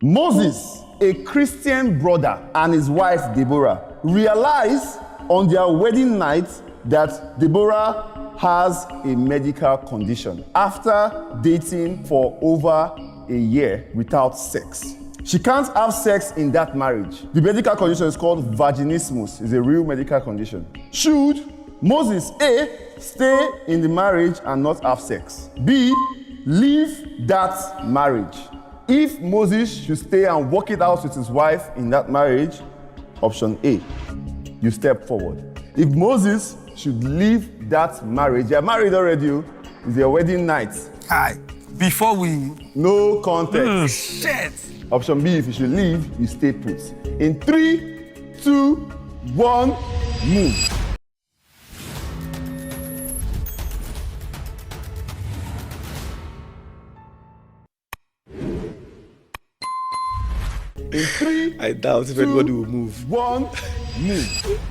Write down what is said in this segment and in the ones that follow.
Moses, a Christian brother, and his wife Deborah realized on their wedding night that Deborah has a medical condition after dating for over a year without sex. She can't have sex in that marriage. The medical condition is called vaginismus. It's a real medical condition. Should Moses A, stay in the marriage and not have sex? B, leave that marriage? If Moses should stay and work it out with his wife in that marriage, option A, you step forward. If Moses should leave that marriage, you're married already, it's their wedding night. Hi. Before we... No context. Shit. Option B, if you should leave, you stay put. In 3, 2, 1, move. In 3, I doubt if anybody will move. 1, move.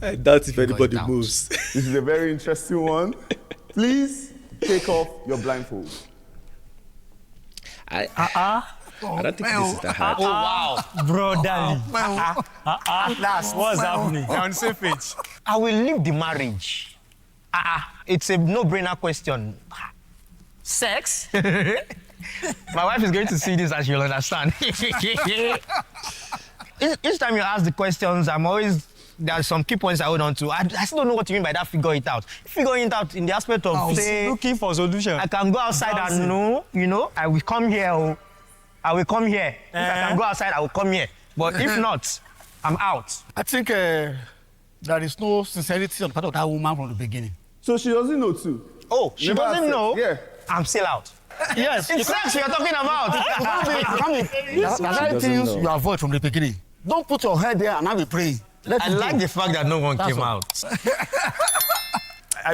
I doubt if anybody moves. This is a very interesting one. Please take off your blindfold. I don't think this is that hard. Oh, wow. Brotherly. Last. What's happening? You're on the same page. I will leave the marriage. It's a no-brainer question. Sex? My wife is going to see this and she'll understand. Each time you ask the questions, there are some key points I hold on to. I still don't know what you mean by that figure it out. Figure it out in the aspect of, say, Looking for solution. I can go outside and know, I will come here. I will come here. If I can go outside, I will come here. But if not, I'm out. I think there is no sincerity on the part of that woman from the beginning. So she doesn't know too. Oh, she Never doesn't said- know? Yeah. I'm still out. Yes. It's sex we are talking about. That's the things you avoid from the beginning. Don't put your head there and have a pray. I like the fact that no one came out.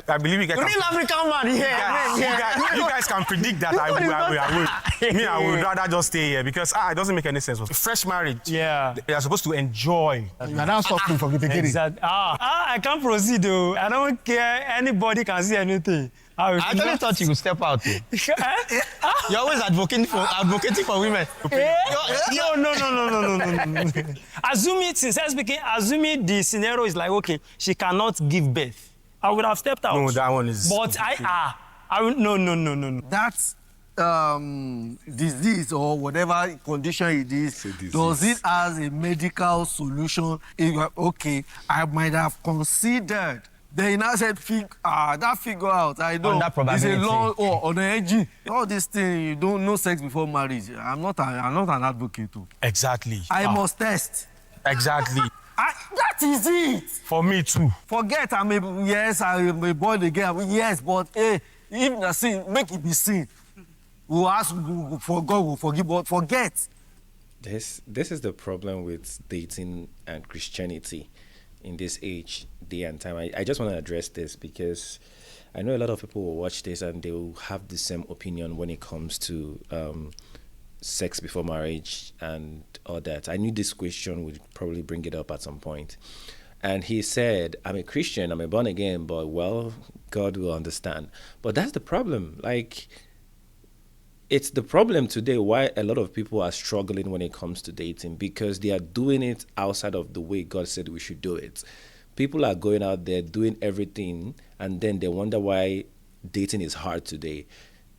I believe you guys Real African man here. you guys can predict that I would rather just stay here because it doesn't make any sense. Fresh marriage. Yeah. They are supposed to enjoy. You are not suffering from the beginning. Exactly. I can't proceed though. I don't care. Anybody can see anything. I actually thought you would step out. You're always advocating for women. No. Assuming, sincerely speaking, assuming the scenario is like, okay, she cannot give birth, I would have stepped out. No, that one is... But I would, no. That disease or whatever condition it is, does it has a medical solution? If you are, okay, I might have considered. Then he now said, that figure out, I know. It's a long, on the edge. All these things, you don't know sex before marriage. I'm not an advocate too. Exactly. I must test. Exactly. That is it. For me too. Forget, I'm a born again. Yes, but if the sin, make it be sin. We'll ask for God, will forgive, but forget. This is the problem with dating and Christianity in this age, day and time. I just want to address this because I know a lot of people will watch this and they will have the same opinion when it comes to sex before marriage and all that. I knew this question would probably bring it up at some point. And he said, I'm a Christian, I'm a born again, but well, God will understand. But that's the problem. Like, it's the problem today why a lot of people are struggling when it comes to dating, because they are doing it outside of the way God said we should do it. People are going out there doing everything and then they wonder why dating is hard today.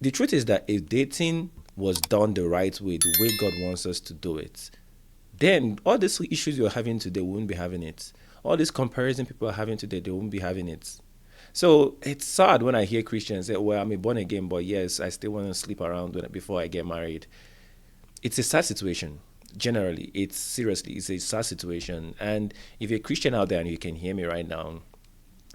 The truth is that if dating was done the right way, the way God wants us to do it, then all these issues you're having today, we wouldn't be having it. All this comparison people are having today, they won't be having it. So it's sad when I hear Christians say, well, I'm a born again, but yes, I still want to sleep around before I get married. It's a sad situation. Generally, it's a sad situation. And if you're a Christian out there and you can hear me right now,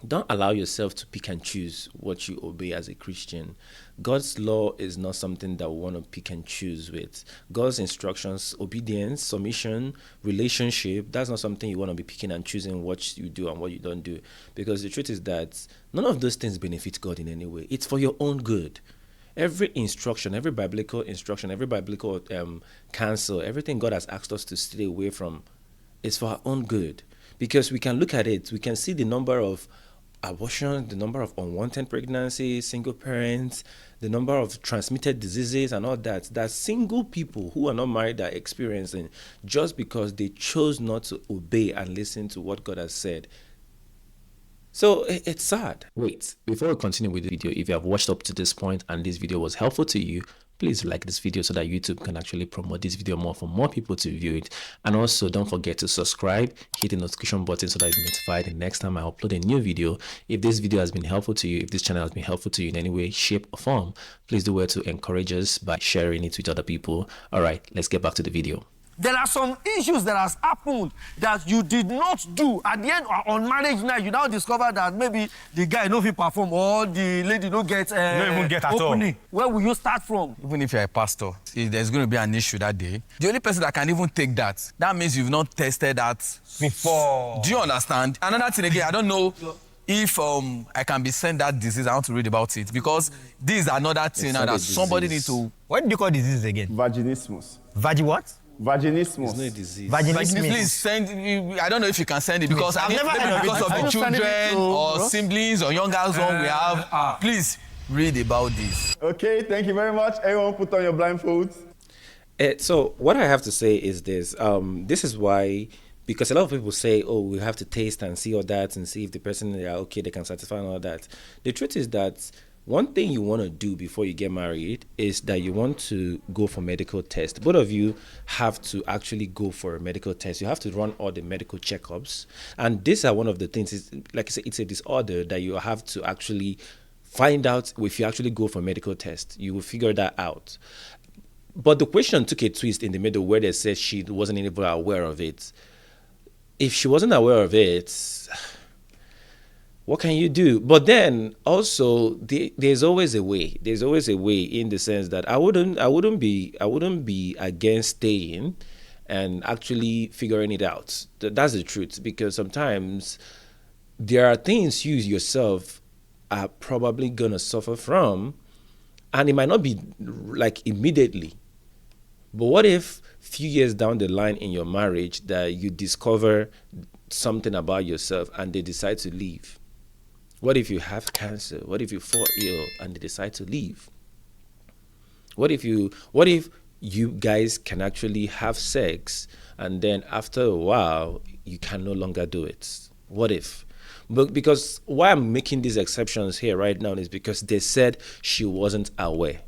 don't allow yourself to pick and choose what you obey as a Christian. God's law is not something that we want to pick and choose with. God's instructions, obedience, submission, relationship, that's not something you want to be picking and choosing what you do and what you don't do. Because the truth is that none of those things benefit God in any way. It's for your own good. Every instruction, every biblical instruction, every biblical counsel, everything God has asked us to stay away from is for our own good. Because we can look at it, we can see the number of abortion, the number of unwanted pregnancies, single parents, the number of transmitted diseases and all that, that single people who are not married are experiencing just because they chose not to obey and listen to what God has said. So it's sad. Wait, before we continue with the video, if you have watched up to this point and this video was helpful to you, please like this video so that YouTube can actually promote this video more for more people to view it. And also don't forget to subscribe, hit the notification button so that you're notified the next time I upload a new video. If this video has been helpful to you, if this channel has been helpful to you in any way, shape or form, please do well to encourage us by sharing it with other people. All right, let's get back to the video. There are some issues that has happened that you did not do. At the end, on marriage night, you now discover that maybe the guy no fit perform or the lady no get No even get at all. opening. Where will you start from? Even if you're a pastor, if there's going to be an issue that day, the only person that can even take that means you've not tested that Before. Do you understand? Another thing again, I don't know if I can be sent that disease. I want to read about it because this is another thing now not a that somebody disease. need to. What do you call disease again? Vaginismus. What? Vaginismus. It's not a disease. Vaginismus. Please send. I don't know if you can send it because I've never heard of it. because of Are the you sending it children to or us? siblings or young girls one we have. Please read about this. Okay, thank you very much. Everyone put on your blindfolds. So what I have to say is this. This is why, because a lot of people say, oh, we have to taste and see all that and see if the person they are okay, they can satisfy and all that. The truth is that one thing you want to do before you get married is that you want to go for medical test. Both of you have to actually go for a medical test. You have to run all the medical checkups. And these are one of the things, is, like I said, it's a disorder that you have to actually find out. If you actually go for a medical test, you will figure that out. But the question took a twist in the middle where they said she wasn't even aware of it. If she wasn't aware of it, what can you do? But then also there's always a way. There's always a way in the sense that I wouldn't be against staying and actually figuring it out. That's the truth, because sometimes there are things you yourself are probably gonna suffer from, and it might not be like immediately. But what if few years down the line in your marriage that you discover something about yourself and they decide to leave? What if you have cancer? What if you fall ill and they decide to leave? What if you guys can actually have sex and then after a while you can no longer do it? What if? But because why I'm making these exceptions here right now is because they said she wasn't aware.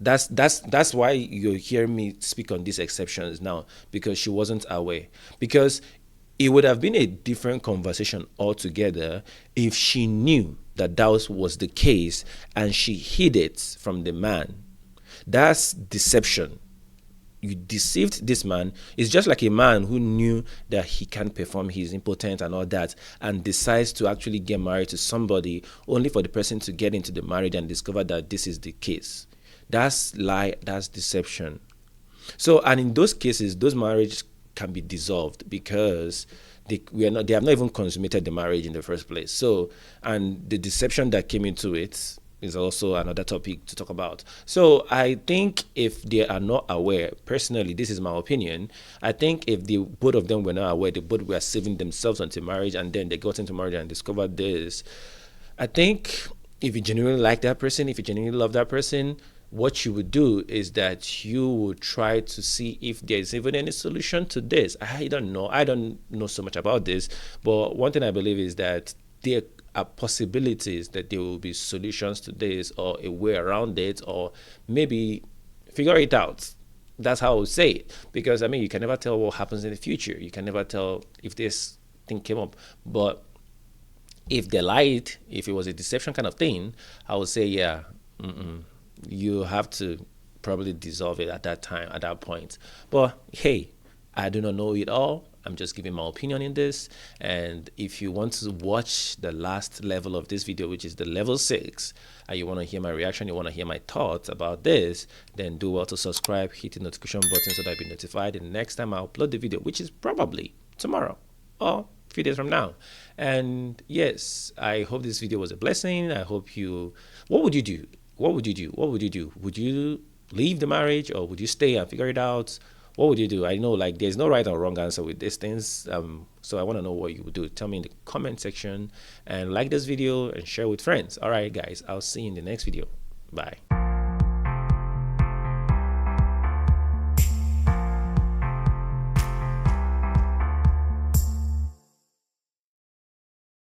That's why you hear me speak on these exceptions now, because she wasn't aware. Because it would have been a different conversation altogether if she knew that that was the case and she hid it from the man. That's deception. You deceived this man. It's just like a man who knew that he can't perform, he's impotent and all that, and decides to actually get married to somebody only for the person to get into the marriage and discover that this is the case. That's lie, that's deception. So, and in those cases, those marriages can be dissolved because they have not even consummated the marriage in the first place. So, and the deception that came into it is also another topic to talk about. So I think if they are not aware, personally, this is my opinion, I think if both of them were not aware, they both were saving themselves until marriage and then they got into marriage and discovered this, I think if you genuinely like that person, if you genuinely love that person, what you would do is that you would try to see if there's even any solution to this. I don't know so much about this, but one thing I believe is that there are possibilities that there will be solutions to this or a way around it, or maybe figure it out. That's how I would say it, because I mean, you can never tell what happens in the future. You can never tell if this thing came up, but if they lied, if it was a deception kind of thing, I would say, yeah, you have to probably dissolve it at that time, at that point. But hey, I do not know it all. I'm just giving my opinion in this. And if you want to watch the last level of this video, which is the level 6, and you want to hear my reaction, you want to hear my thoughts about this, then do well to subscribe, hit the notification button so that you'll be notified the next time I upload the video, which is probably tomorrow or a few days from now. And yes, I hope this video was a blessing. I hope you, what would you do? What would you do? What would you do? Would you leave the marriage, or would you stay and figure it out? what would you do? I know like there's no right or wrong answer with these things. So I want to know what you would do. Tell me in the comment section and like this video and share with friends. All right, guys, I'll see you in the next video. Bye.